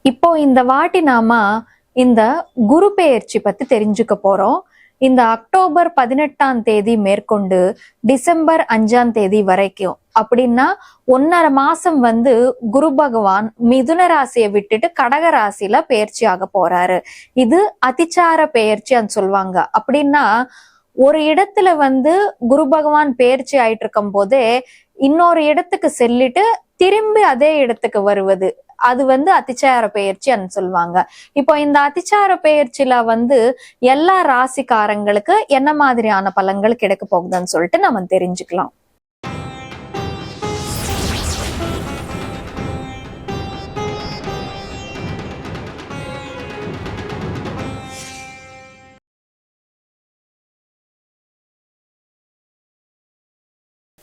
இப்போ இந்த வாட்டி நாம இந்த குரு பெயர்ச்சி பத்தி தெரிஞ்சுக்க போறோம். இந்த அக்டோபர் 18ஆம் தேதி மேற்கொண்டு டிசம்பர் 5ஆம் தேதி வரைக்கும், அப்படின்னா 1.5 மாசம் குரு பகவான் மிதுன ராசியை விட்டுட்டு கடக ராசியில பெயர்ச்சி ஆக போறாரு. இது அதிச்சார பெயர்ச்சின்னு சொல்லுவாங்க. அப்படின்னா ஒரு இடத்துல குரு பகவான் பெயர்ச்சி ஆயிட்டு இருக்கும் போதே இன்னொரு இடத்துக்கு செல்லிட்டு திரும்பி அதே இடத்துக்கு வருவது, அது அதிச்சார பெயர்ச்சின்னு சொல்லுவாங்க. இப்போ இந்த அதிச்சார பெயர்ச்சியில எல்லா ராசிக்காரங்களுக்கு என்ன மாதிரியான பலன்கள் கிடைக்க போகுதுன்னு சொல்லிட்டு நம்ம தெரிஞ்சுக்கலாம்.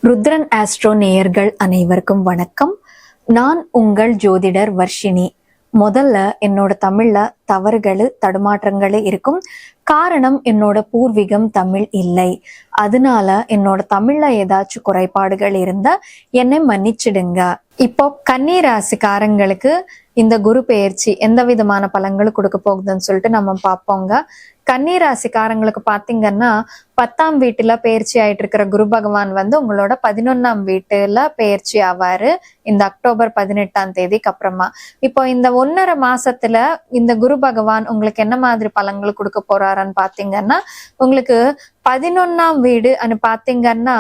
ருத்ரன் ஆஸ்ட்ரோ நேயர்கள் அனைவருக்கும் வணக்கம். நான் உங்கள் ஜோதிடர் வர்ஷினி. முதல்ல என்னோட தமிழ்ல தவறுகள் தடுமாற்றங்கள் இருக்கும். காரணம், என்னோட பூர்வீகம் தமிழ் இல்லை. அதனால என்னோட தமிழ்ல ஏதாச்சும் குறைபாடுகள் இருந்தா என்னை மன்னிச்சிடுங்க. இப்போ கன்னி ராசிக்காரங்களுக்கு இந்த குரு பெயர்ச்சி எந்த விதமான பலன்கள் கொடுக்க போகுதுன்னு சொல்லிட்டு நம்ம பார்ப்போங்க. கன்னி ராசிக்காரங்களுக்கு பாத்தீங்கன்னா 10ஆம் வீட்டுல பெயர்ச்சி ஆயிட்டு இருக்கிற குரு பகவான் உங்களோட 11ஆம் வீட்டுல பெயர்ச்சி ஆவாரு இந்த அக்டோபர் 18ஆம் தேதிக்கு அப்புறமா. இப்போ இந்த 1.5 மாசத்துல இந்த குரு பகவான் உங்களுக்கு என்ன மாதிரி பலன்கள் கொடுக்க போறாருன்னு பாத்தீங்கன்னா, உங்களுக்கு 11ஆம் வீடு பாத்தீங்கன்னா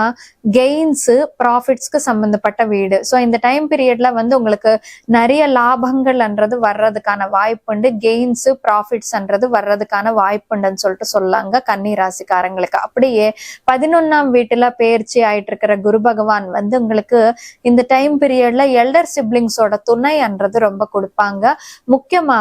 கெயின்ஸ் ப்ராஃபிட்ஸ்க்கு சம்பந்தப்பட்ட வீடு. ஸோ இந்த டைம் பீரியட்ல உங்களுக்கு நிறைய லாபங்கள்ன்றது வர்றதுக்கான வாய்ப்புண்டு, கெயின்ஸ் ப்ராஃபிட்ஸ்ன்றது வர்றதுக்கான வாய்ப்புண்டுன்னு சொல்லிட்டு சொல்லாங்க கன்னி ராசிக்காரங்களுக்கு. அப்படியே 11ஆம் வீட்டுல பெயர்ச்சி ஆயிட்டு இருக்கிற குரு பகவான் உங்களுக்கு இந்த டைம் பீரியட்ல எல்டர் சிப்ளிங்ஸோட துணைன்றது ரொம்ப கொடுப்பாங்க. முக்கியமா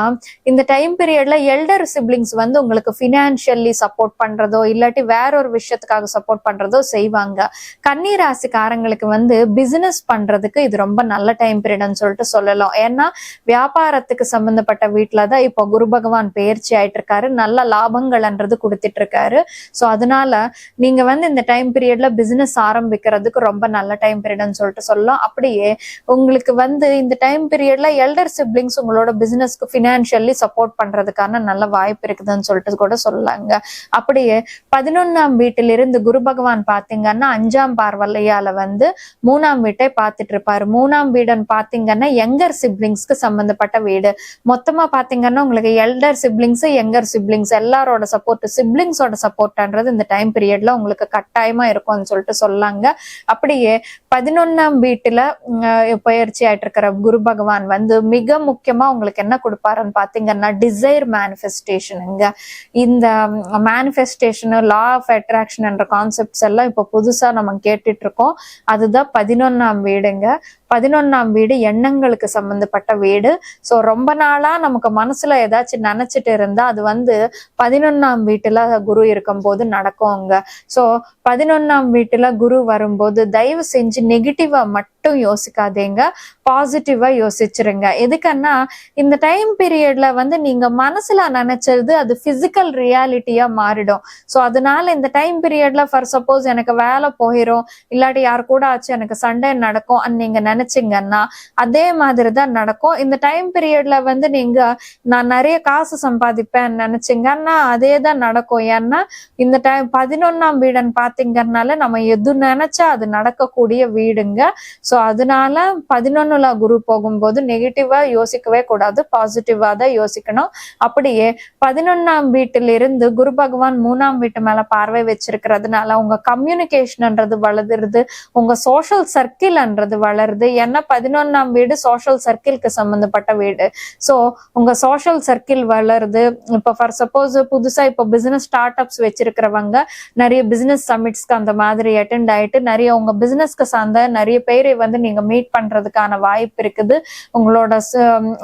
இந்த டைம் பீரியட்ல எல்டர் சிப்ளிங்ஸ் உங்களுக்கு பினான்சியல்லி சப்போர்ட் பண்றதோ இல்லாட்டி வேற ஒரு விஷயத்துக்காக சப்போர்ட் பண்றதோ செய்வாங்க. கன்னி ராசிக்காரங்களுக்கு பிசினஸ் பண்றதுக்கு இது ரொம்ப நல்ல டைம் பீரியட்னு சொல்லிட்டு சொல்லலாம். ஏன்னா வியாபாரத்துக்கு சம்பந்தப்பட்ட வீட்டுலதான் இப்போ குரு பகவான் பெயர்ச்சி ஆயிட்டு இருக்காரு, நல்ல லாபங்கள்ன்றது கொடுத்துட்டு இருக்காரு. ஸோ அதனால நீங்க இந்த டைம் பீரியட்ல பிசினஸ் ஆரம்பிக்கிறதுக்கு ரொம்ப நல்ல டைம் பீரியட்னு சொல்லிட்டு சொல்லலாம். அப்படியே உங்களுக்கு இந்த டைம் பீரியட்ல எல்டர் சிப்ளிங்ஸ் உங்களோட பிசினஸ்க்கு பினான்சியல்லி சப்போர்ட் பண்றதுக்கான நல்ல வாய்ப்பு இருக்குதுன்னு சொல்லிட்டு கூட சொல்லலாங்க. அப்படியே 11ஆம் வீட்டிலிருந்து குரு பகவான் பாத்தீங்கன்னா 5ஆம் பார்வையால 3ஆம் வீட்டை பார்த்துட்டு இருப்பாரு. 3ஆம் வீடுன்னு பாத்தீங்கன்னா யங்கர் சிப்ளிங்ஸ்க்கு சம்பந்தப்பட்ட வீடு. மொத்தமா பாத்தீங்கன்னா உங்களுக்கு எல்டர் சிப்ளிங்ஸ் யங்கர் சிப்ளிங்ஸ் எல்லாரோட சப்போர்ட், சிப்ளிங்ஸோட சப்போர்ட்ன்றது இந்த டைம் பீரியட்ல உங்களுக்கு கட்டாயமா இருக்கும்னு சொல்லிட்டு சொல்லாங்க. அப்படியே 11ஆம் வீட்டுல பயிற்சி ஆயிட்டு இருக்கிற குரு பகவான் மிக முக்கியமா உங்களுக்கு என்ன கொடுப்பாருன்னு பாத்தீங்கன்னா டிசைர் மேனிஃபெஸ்டேஷனுங்க. இந்த மேனிஃபெஸ்டேஷன், லா ஆஃப் அட்ராக்ஷன் என்ற கான்செப்ட்ஸ் எல்லாம் இப்போ புதுசா நம்ம கேட்டுட்டு இருக்கோம். அதுதான் 11ஆம் வீடுங்க. 11ஆம் வீடு எண்ணங்களுக்கு சம்பந்தப்பட்ட வீடு. ஸோ ரொம்ப நாளா நமக்கு மனசுல ஏதாச்சும் நினைச்சிட்டு இருந்தா அது 11ஆம் வீட்டுல குரு இருக்கும் போது நடக்கும்ங்க. ஸோ 11ஆம் வீட்டுல குரு வரும்போது தயவு செஞ்சு நெகட்டிவா மட்டும் யோசிக்காதீங்க, பாசிட்டிவா யோசிச்சிருங்க. எதுக்குன்னா இந்த டைம் பீரியட்ல நீங்க மனசுல நினைச்சது அது பிசிக்கல் ரியாலிட்டியா மாறிடும். ஸோ அதனால இந்த டைம் பீரியட்ல ஃபார் சப்போஸ் எனக்கு வேலை போயிடும் இல்லாட்டி யாரு கூட ஆச்சு எனக்கு சண்டை நடக்கும் நீங்க நினைச்சீங்கன்னா அதே மாதிரிதான் நடக்கும். இந்த டைம் பீரியட்ல நீங்க நான் நிறைய காசு சம்பாதிப்பேன் நினைச்சீங்கன்னா அதே தான் நடக்கும். ஏன்னா இந்த டைம் 11ஆம் வீடுன்னு பாத்தீங்கன்னால நம்ம எது நினைச்சா அது நடக்கக்கூடிய வீடுங்க. ஸோ அதனால 11ல குரு போகும்போது நெகட்டிவா யோசிக்கவே கூடாது, பாசிட்டிவா தான் யோசிக்கணும். அப்படியே 11ஆம் வீட்டிலிருந்து குரு பகவான் 3ஆம் வீட்டு மேல பார்வை வச்சிருக்கிறதுனால உங்க கம்யூனிகேஷன்ன்றது வளருது, உங்க சோஷியல் சர்க்கிள்ன்றது வளருது. ஏன்னா 11ஆம் வீடு சோஷியல் சர்க்கிள்க்கு சம்பந்தப்பட்ட வீடு. ஸோ உங்க சோஷியல் சர்க்கிள் வளருது. இப்போ ஃபார் சப்போஸ் புதுசா இப்போ பிசினஸ் ஸ்டார்ட் அப்ஸ் வச்சிருக்கிறவங்க நிறைய பிசினஸ் சமிட்ஸ்க்கு அந்த மாதிரி அட்டெண்ட் ஆயிட்டு நிறைய உங்க பிசினஸ்க்கு சார்ந்த நிறைய பேரை நீங்க மீட் பண்றதுக்கான வாய்ப்பு இருக்குது. உங்களோட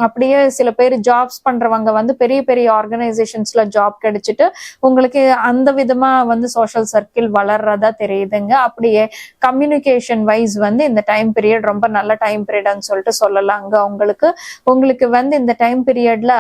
அப்படியே சில பேர் ஜாப்ஸ் பண்றவங்க பெரிய பெரிய ஆர்கனைசேஷன்ஸ்ல ஜாப் கிடைச்சிட்டு உங்களுக்கு அந்த விதமா சோஷியல் சர்க்கிள் வளர்றதா தெரியுதுங்க. அப்படியே கம்யூனிகேஷன் வைஸ் இந்த டைம் பீரியட் ரொம்ப நல்ல டைம் பீரியட்னு சொல்லிட்டு சொல்லலாங்க. உங்களுக்கு இந்த டைம் பீரியட்ல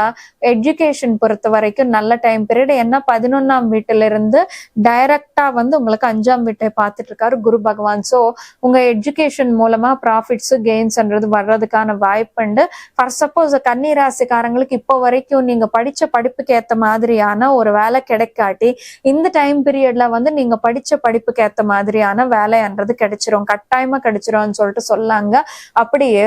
எஜுகேஷன் பொறுத்த வரைக்கும் நல்ல டைம் பீரியட். ஏன்னா 11ஆம் வீட்டுல இருந்து டைரக்டா உங்களுக்கு 5ஆம் வீட்டை பார்த்துட்டு இருக்காரு குரு பகவான். சோ உங்க எஜுகேஷன் மூலமா மூலமா ப்ராஃபிட்ஸ் கெயின்ஸ்ன்றது வர்றதுக்கான வாய்ப்புண்டு. ஃபார் சப்போஸ் கன்னி ராசிக்காரங்களுக்கு இப்போ வரைக்கும் நீங்க படிச்ச படிப்புக்கு ஏத்த மாதிரியான ஒரு வேலை கிடைக்காட்டி இந்த டைம் பீரியட்ல வந்து நீங்க படிச்ச படிப்புக்கு ஏத்த மாதிரியான வேலைன்றது கிடைச்சிரும், கட்டாயமா கிடைச்சிரும்னு சொல்லிட்டு சொல்லாங்க. அப்படியே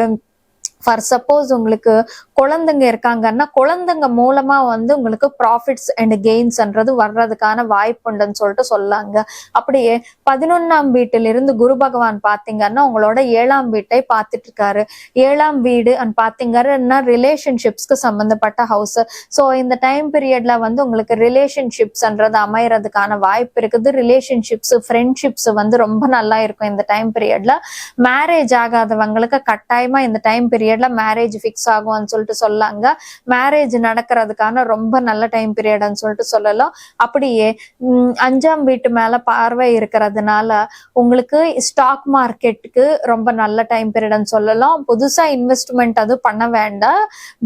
ஃபார் சப்போஸ் உங்களுக்கு குழந்தைங்க இருக்காங்கன்னா குழந்தைங்க மூலமா வந்து உங்களுக்கு ப்ராஃபிட்ஸ் அண்ட் கெயின்ஸ்ன்றது வர்றதுக்கான வாய்ப்புண்டுன்னு சொல்லிட்டு சொல்லாங்க. அப்படியே 11ஆம் வீட்டிலிருந்து குரு பகவான் பாத்தீங்கன்னா உங்களோட 7ஆம் வீட்டை பார்த்துட்டு இருக்காரு. 7ஆம் வீடு பாத்தீங்கன்னா ரிலேஷன்ஷிப்ஸ்க்கு சம்பந்தப்பட்ட ஹவுஸ். ஸோ இந்த டைம் பீரியட்ல வந்து உங்களுக்கு ரிலேஷன்ஷிப்ஸ்ன்றது அமையறதுக்கான வாய்ப்பு இருக்குது. ரிலேஷன்ஷிப்ஸ் ஃப்ரெண்ட்ஷிப்ஸ் வந்து ரொம்ப நல்லா இருக்கும் இந்த டைம் பீரியட்ல. மேரேஜ் ஆகாதவங்களுக்கு கட்டாயமா இந்த டைம் பீரியட்ல மேரேஜ் ஃபிக்ஸ் ஆகும்னு சொல்லிட்டு சொல்லாங்க. மேரேஜ் நடக்கிறதுக்கான ரொம்ப நல்ல டைம் பீரியட்னு சொல்லிட்டு சொல்லலாம். அப்படியே 5ஆம் வீட்டு மேல பார்வை இருக்கிறதுனால உங்களுக்கு ஸ்டாக் மார்க்கெட்டுக்கு ரொம்ப நல்ல டைம் பீரியட்னு சொல்லலாம். புதுசா இன்வெஸ்ட்மெண்ட் அது பண்ண வேண்டாம்.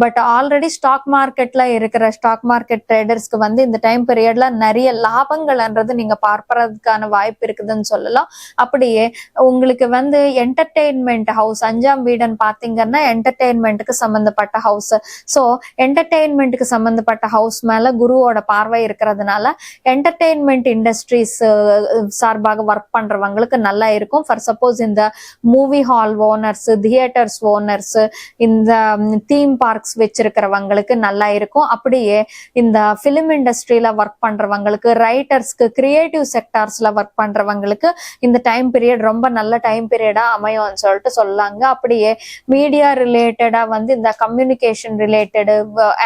பட் ஆல்ரெடி ஸ்டாக் மார்க்கெட்ல இருக்கிற ஸ்டாக் மார்க்கெட் ட்ரேடர்ஸ்க்கு வந்து இந்த டைம் பீரியட்ல நிறைய லாபங்கள்ன்றது நீங்க பார்ப்பதற்கான வாய்ப்பு இருக்குதுன்னு சொல்லலாம். அப்படியே உங்களுக்கு வந்து என்டர்டெயின்மெண்ட் ஹவுஸ் 5ஆம் வீடுன்னு பாத்தீங்கன்னா என்டர்டெயின்மெண்ட்டுக்கு சம்பந்தப்பட்ட ஹவுஸ். ஸோ என்டர்டெயின்மெண்ட்டுக்கு சம்பந்தப்பட்ட ஹவுஸ் மேல குருவோட பார்வை இருக்கிறதுனால என்டர்டெயின்மெண்ட் இண்டஸ்ட்ரீஸ் சார்பாக ஒர்க் பண்றவங்களுக்கு நல்லா இருக்கும். ஃபார் சப்போஸ் இந்த movie hall owners, theatres owners, இந்த தீம் பார்க்ஸ் வச்சிருக்கிறவங்களுக்கு நல்லா இருக்கும். அப்படியே இந்த பிலிம் இண்டஸ்ட்ரியில ஒர்க் பண்றவங்களுக்கு, ரைட்டர்ஸ்க்கு, கிரியேட்டிவ் செக்டார்ஸ்ல ஒர்க் பண்றவங்களுக்கு இந்த டைம் பீரியட் ரொம்ப நல்ல டைம் பீரியடா அமையும்னு சொல்லிட்டு சொல்லாங்க. அப்படியே மீடியா ரிலேட்டடா வந்து இந்த communication related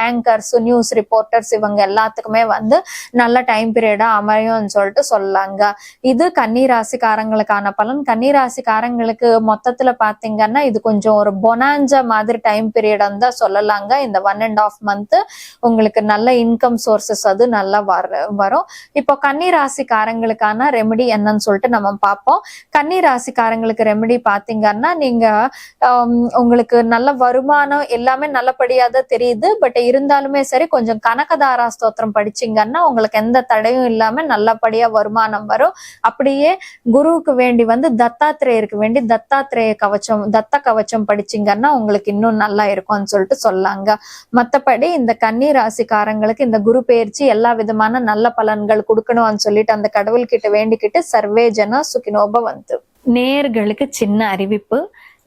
anchors, news reporters இவங்க எல்லாத்துக்குமே வந்து நல்ல டைம் பீரியடா அமையும்னு சொல்லிட்டு சொல்லாங்க. இது கன்னி ராசிக்காரங்களுக்கான பலன். கன்னி ராசிக்காரங்களுக்கு மொத்தத்துல பாத்தீங்கன்னா இது கொஞ்சம் ஒரு பொனாஞ்சா மாதிரி டைம் பீரியட் தான் சொல்லலாங்க. இந்த 1.5 மந்த் உங்களுக்கு நல்ல இன்கம் சோர்சஸ் அது நல்லா வரும். இப்போ கன்னி ராசிக்காரங்களுக்கான ரெமெடி என்னன்னு சொல்லிட்டு நம்ம பார்ப்போம். கன்னி ராசிக்காரங்களுக்கு ரெமெடி பாத்தீங்கன்னா நீங்க உங்களுக்கு நல்ல வருமானம் எல்லாமே நல்லபடியா தான் தெரியுது. பட் இருந்தாலுமே சரி கொஞ்சம் கனகதாரா ஸ்தோத்திரம் படிச்சீங்கன்னா உங்களுக்கு எந்த தடையும் இல்லாம நல்லபடியா வருமானம் வரும். அப்படியே குருவுக்கு வேண்டி வந்து தத்தாத்திரேயருக்கு வேண்டி தத்தாத்திரேய கவச்சம், தத்த கவச்சம் படிச்சீங்கன்னா உங்களுக்கு இன்னும் நல்லா இருக்கும்னு சொல்லிட்டு சொல்லாங்க. மத்தபடி இந்த கன்னி ராசிக்காரங்களுக்கு இந்த குரு பெயர்ச்சி எல்லா விதமான நல்ல பலன்கள் கொடுக்கணும்னு சொல்லிட்டு அந்த கடவுள்கிட்ட வேண்டிக்கிட்டு சர்வே ஜன சுகினோப வந்து. நேயர்களுக்கு சின்ன அறிவிப்பு.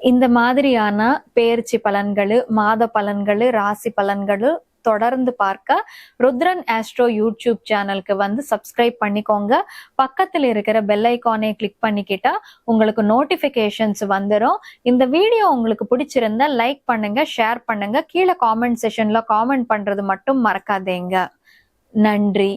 இந்த மாதிரியான பெயர்ச்சி பலன்கள், மாத பலன்கள், ராசி பலன்கள் தொடர்ந்து பார்க்க ருத்ரன் ஆஸ்ட்ரோ யூடியூப் சேனலுக்கு வந்து சப்ஸ்கிரைப் பண்ணிக்கோங்க. பக்கத்தில் இருக்கிற பெல் ஐக்கானை கிளிக் பண்ணிக்கிட்டா உங்களுக்கு நோட்டிபிகேஷன்ஸ் வந்துடும். இந்த வீடியோ உங்களுக்கு பிடிச்சிருந்தா லைக் பண்ணுங்க, ஷேர் பண்ணுங்க, கீழே காமெண்ட் செஷன்ல காமெண்ட் பண்றது மட்டும் மறக்காதீங்க. நன்றி.